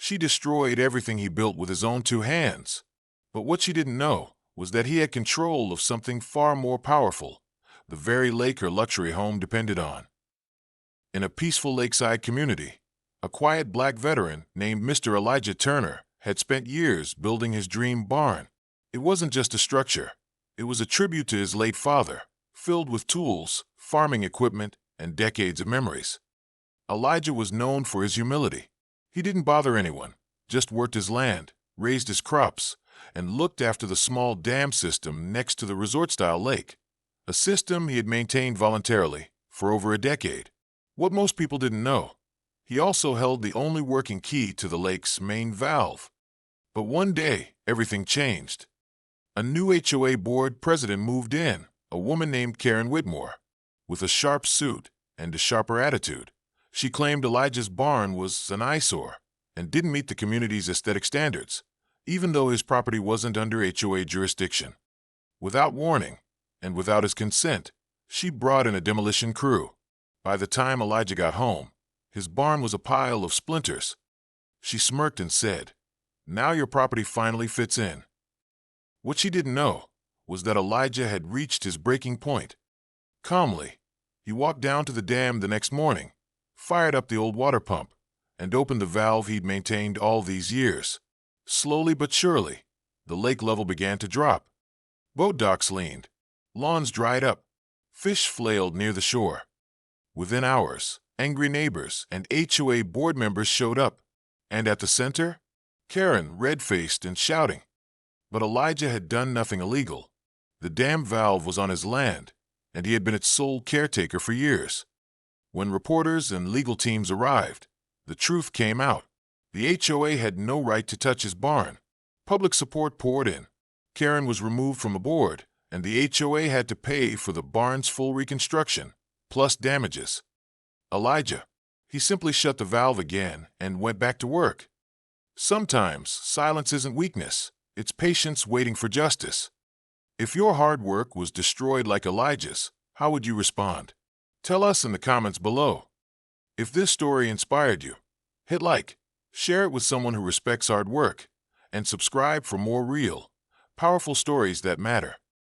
She destroyed everything he built with his own two hands. But what she didn't know was that he had control of something far more powerful, the very lake her luxury home depended on. In a peaceful lakeside community, a quiet black veteran named Mr. Elijah Turner had spent years building his dream barn. It wasn't just a structure. It was a tribute to his late father, filled with tools, farming equipment, and decades of memories. Elijah was known for his humility. He didn't bother anyone, just worked his land, raised his crops, and looked after the small dam system next to the resort-style lake, a system he had maintained voluntarily for over a decade. What most people didn't know, he also held the only working key to the lake's main valve. But one day, everything changed. A new HOA board president moved in, a woman named Karen Whitmore. With a sharp suit and a sharper attitude, she claimed Elijah's barn was an eyesore and didn't meet the community's aesthetic standards, even though his property wasn't under HOA jurisdiction. Without warning, and without his consent, she brought in a demolition crew. By the time Elijah got home, his barn was a pile of splinters. She smirked and said, "Now your property finally fits in." What she didn't know was that Elijah had reached his breaking point. Calmly, he walked down to the dam the next morning, fired up the old water pump, and opened the valve he'd maintained all these years. Slowly but surely, the lake level began to drop. Boat docks leaned, lawns dried up, fish flailed near the shore. Within hours, angry neighbors and HOA board members showed up, and at the center, Karen, red-faced and shouting. But Elijah had done nothing illegal. The dam valve was on his land, and he had been its sole caretaker for years. When reporters and legal teams arrived, the truth came out. The HOA had no right to touch his barn. Public support poured in. Karen was removed from the board, and the HOA had to pay for the barn's full reconstruction, plus damages. Elijah, he simply shut the valve again and went back to work. Sometimes silence isn't weakness, it's patience waiting for justice. If your hard work was destroyed like Elijah's, how would you respond? Tell us in the comments below. If this story inspired you, hit like, share it with someone who respects hard work, and subscribe for more real, powerful stories that matter.